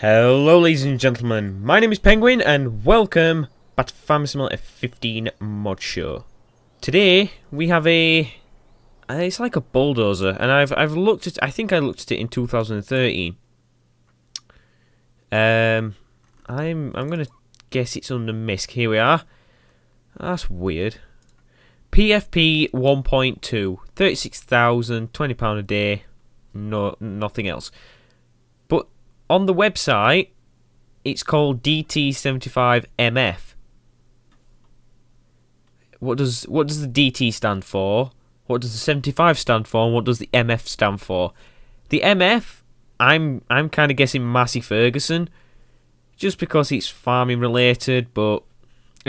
Hello ladies and gentlemen, my name is Penguin and welcome back to Farming Simulator 15 mod show. Today we have it's like a bulldozer, and I've looked at, I think I looked at it in 2013. I'm gonna guess it's under MISC. Here we are. That's weird. PFP 1.2, 36,000, £20 a day, nothing else. But on the website, it's called DT75MF. What does the DT stand for? What does the 75 stand for? And what does the MF stand for? The MF, I'm kind of guessing Massey Ferguson, just because it's farming related, and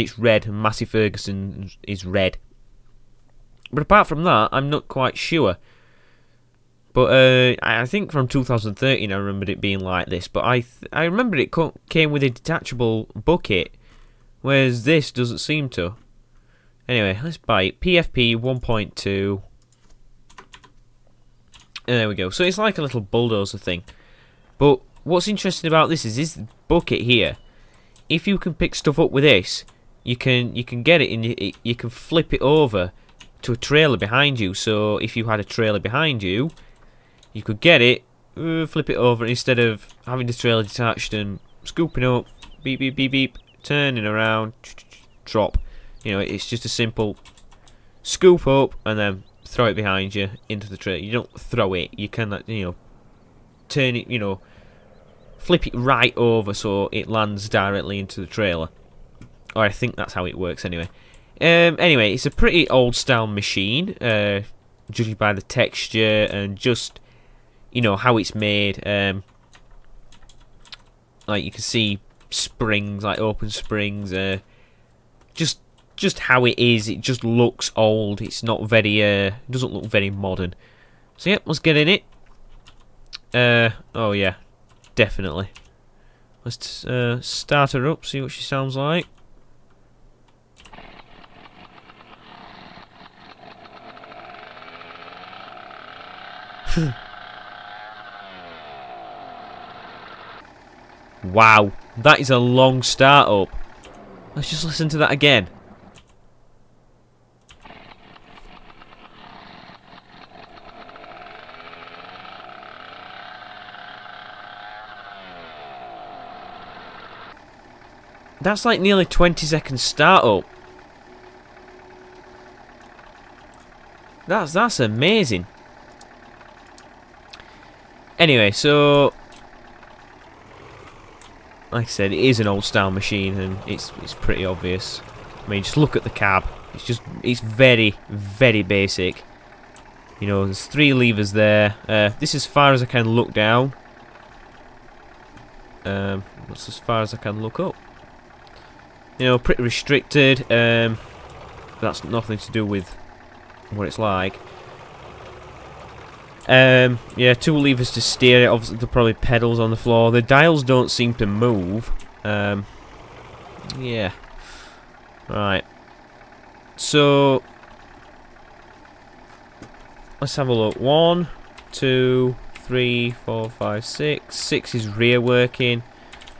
it's red, and Massey Ferguson is red. But apart from that, I'm not quite sure. But I think from 2013 I remembered it being like this. But I remembered it came with a detachable bucket, whereas this doesn't seem to. Anyway, let's buy it. PFP 1.2. And there we go. So it's like a little bulldozer thing. But what's interesting about this is this bucket here. If you can pick stuff up with this, you can get it and you can flip it over to a trailer behind you. So if you had a trailer behind you, you could get it, flip it over, instead of having the trailer detached and scooping up, beep beep beep beep, turning around, drop. You know, it's just a simple scoop up and then throw it behind you into the trailer. You don't throw it, you can, you know, turn it, you know, flip it right over so it lands directly into the trailer. Or I think that's how it works anyway. Anyway, it's a pretty old style machine, judging by the texture and just, you know, how it's made. Like you can see springs, like open springs. Just how it is. It just looks old. It's not very. Doesn't look very modern. So yep, let's get in it. Oh yeah, definitely. Let's start her up. See what she sounds like. Wow, that is a long start up. Let's just listen to that again. That's like nearly 20-second start up. That's amazing. Anyway, so like I said, it is an old style machine and it's pretty obvious. I mean, just look at the cab. It's very, very basic. You know, there's 3 levers there. This is as far as I can look down. That's as far as I can look up. You know, pretty restricted. That's nothing to do with what it's like. Yeah, 2 levers to steer it. Obviously, there are probably pedals on the floor. The dials don't seem to move. Yeah. Right. So let's have a look. 1, 2, 3, 4, 5, 6. 6 is rear working.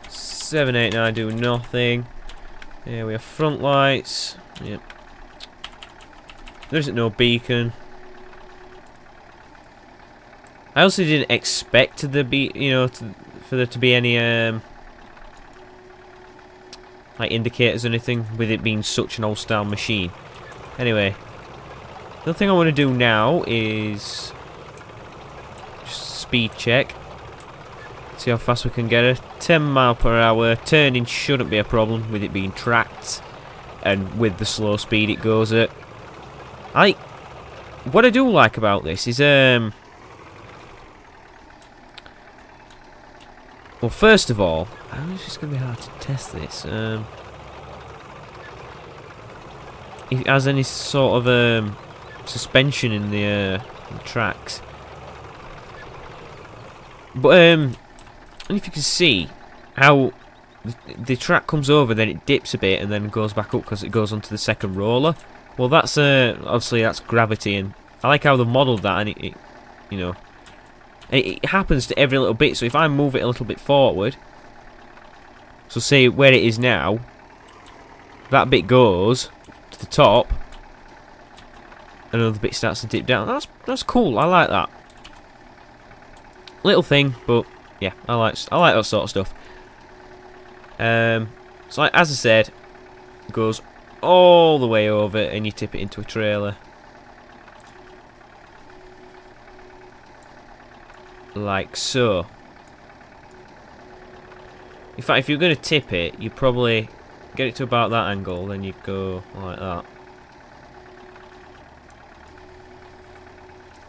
7, 8, 9 do nothing. Yeah, we have front lights. Yep. There isn't no beacon. I also didn't expect for there to be any like indicators or anything, with it being such an old style machine. Anyway, the thing I want to do now is just speed check. See how fast we can get her. 10 miles per hour. Turning shouldn't be a problem with it being tracked, and with the slow speed it goes at. What I do like about this is well, first of all, it's just going to be hard to test this. If it has any sort of suspension in the tracks. But and if you can see how the track comes over, then it dips a bit and then goes back up because it goes onto the second roller. Well, that's obviously that's gravity, and I like how they modelled that, and it you know. It happens to every little bit, so if I move it a little bit forward, So see where it is now. That bit goes to the top. Another bit starts to dip down. That's cool. I like that. Little thing, but yeah, I like that sort of stuff. So like, as I said, it goes all the way over, and you tip it into a trailer. Like so. In fact, if you're going to tip it, you probably get it to about that angle, then you go like that.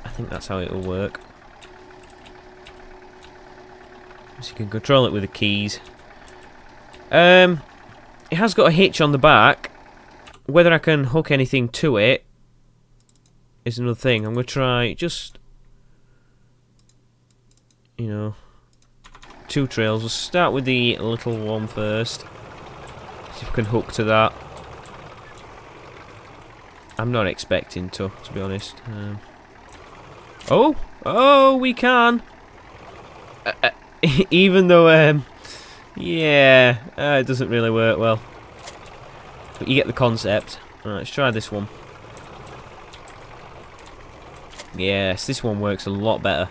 I think that's how it'll work. So you can control it with the keys. It has got a hitch on the back. Whether I can hook anything to it is another thing. I'm going to try just, you know, 2 trails. We'll start with the little one first. See if we can hook to that. I'm not expecting to be honest. Oh, we can. Even though, yeah, it doesn't really work well. But you get the concept. Alright, let's try this one. Yes, this one works a lot better.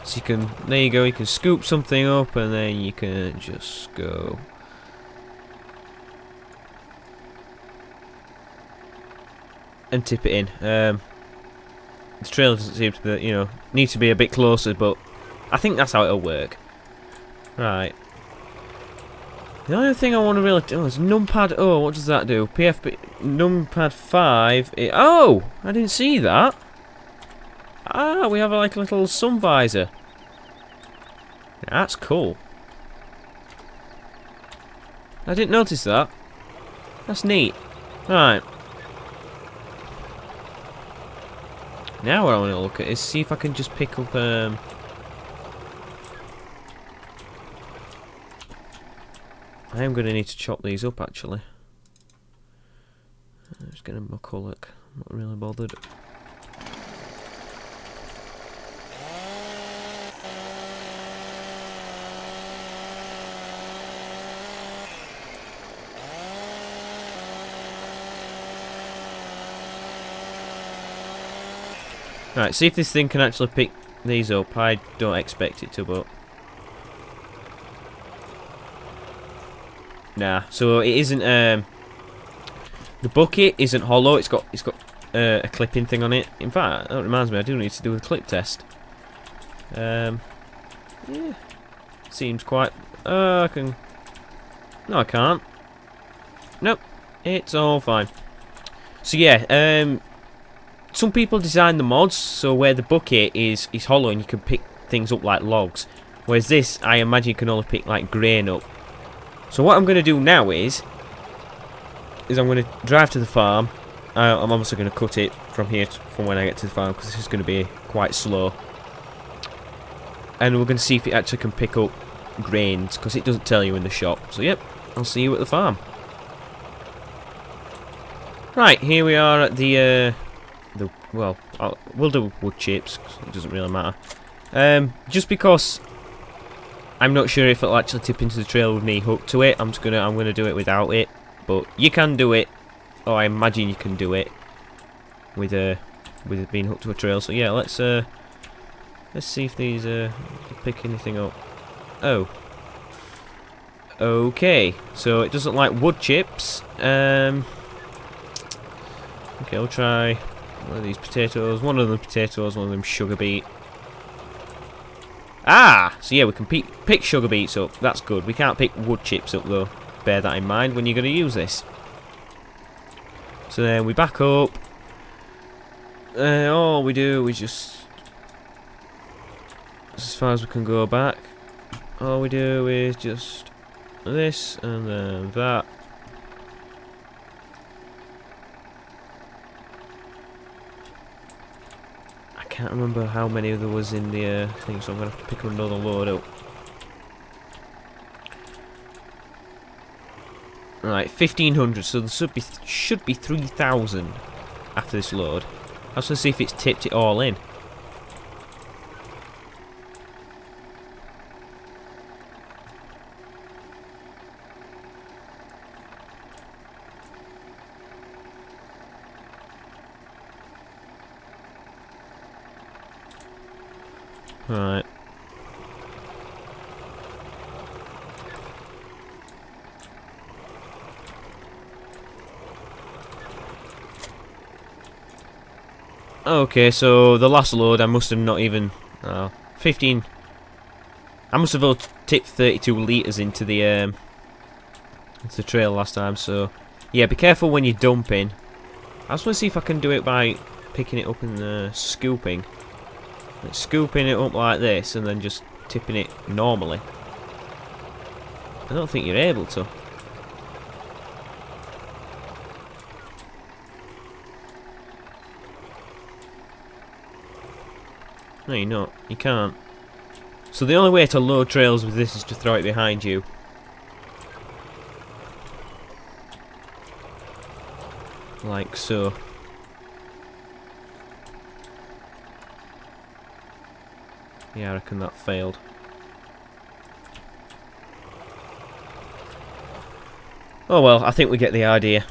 So you can, there you go, you can scoop something up and then you can just go. And tip it in. The trailer doesn't seem to be, you know, need to be a bit closer, but I think that's how it'll work. Right. The only thing I want to really do is numpad. Oh, what does that do? PFP numpad 5. Oh, I didn't see that. Ah, we have like a little sun visor. That's cool. I didn't notice that. That's neat. Right. Now what I want to look at is see if I can just pick up I am going to need to chop these up actually. I'm just getting my colour. I'm not really bothered. Right, see if this thing can actually pick these up. I don't expect it to, but nah. So it isn't. The bucket isn't hollow. It's got a clipping thing on it. In fact, that reminds me, I do need to do a clip test. Yeah, seems quite. I can. No, I can't. Nope, it's all fine. So yeah, some people design the mods so where the bucket is hollow and you can pick things up like logs, whereas this, I imagine, you can only pick like grain up. So what I'm going to do now is I'm going to drive to the farm. I'm obviously going to cut it from here from when I get to the farm because this is going to be quite slow. And we're going to see if it actually can pick up grains because it doesn't tell you in the shop. So yep, I'll see you at the farm. Right, here we are at the well, we'll do wood chips, 'cause it doesn't really matter. Just because I'm not sure if it'll actually tip into the trail with me hooked to it, I'm gonna do it without it. But you can do it, or I imagine you can do it with it being hooked to a trail. So yeah, let's see if these pick anything up. Oh, okay. So it doesn't like wood chips. Okay, I'll try one of these potatoes. One of them potatoes, one of them sugar beet. Ah! So yeah, we can pick sugar beets up. That's good. We can't pick wood chips up though. Bear that in mind when you're going to use this. So then we back up. All we do is just, as far as we can go back, all we do is just this and then that. I can't remember how many there was in the thing, so I'm going to have to pick another load up. Right, 1500, so there should be 3000 after this load. I was going to see if it's tipped it all in. Right. Okay, so the last load I must have not even... 15... I must have only tipped 32 litres into the trail last time, so... Yeah, be careful when you're dumping. I just want to see if I can do it by picking it up and scooping. Like, scooping it up like this and then just tipping it normally. I don't think you're able to. No, you're not. You can't. So the only way to load trails with this is to throw it behind you. Like so. Yeah, I reckon that failed. Oh well, I think we get the idea.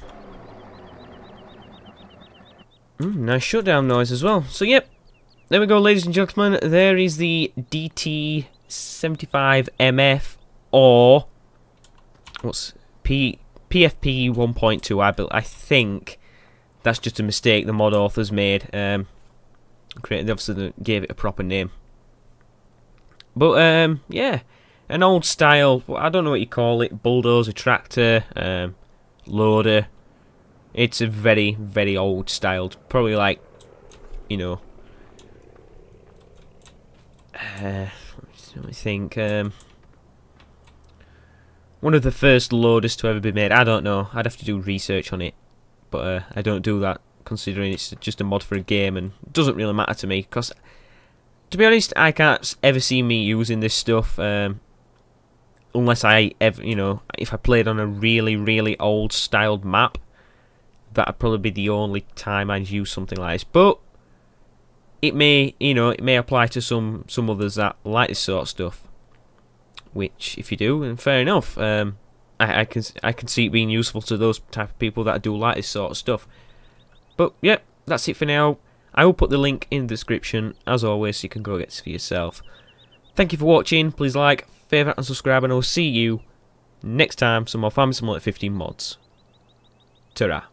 Nice shutdown noise as well. So yep, there we go, ladies and gentlemen. There is the DT75MF, or what's PFP 1.2. I think that's just a mistake the mod authors made. They obviously gave it a proper name. But yeah, an old style. I don't know what you call it. Bulldozer, tractor, loader. It's a very, very old styled. Probably like, you know. Let me think. One of the first loaders to ever be made. I don't know. I'd have to do research on it, but I don't do that considering it's just a mod for a game and it doesn't really matter to me. Because, to be honest, I can't ever see me using this stuff unless I ever, you know, if I played on a really, really old styled map. That'd probably be the only time I'd use something like this. But it may, you know, it may apply to some others that like this sort of stuff. Which, if you do, then fair enough. I can see it being useful to those type of people that do like this sort of stuff. But yep, that's it for now. I will put the link in the description as always, so you can go get it for yourself. Thank you for watching. Please like, favourite, and subscribe, and I'll see you next time. Some more Farming Simulator 15 mods. Ta-ra.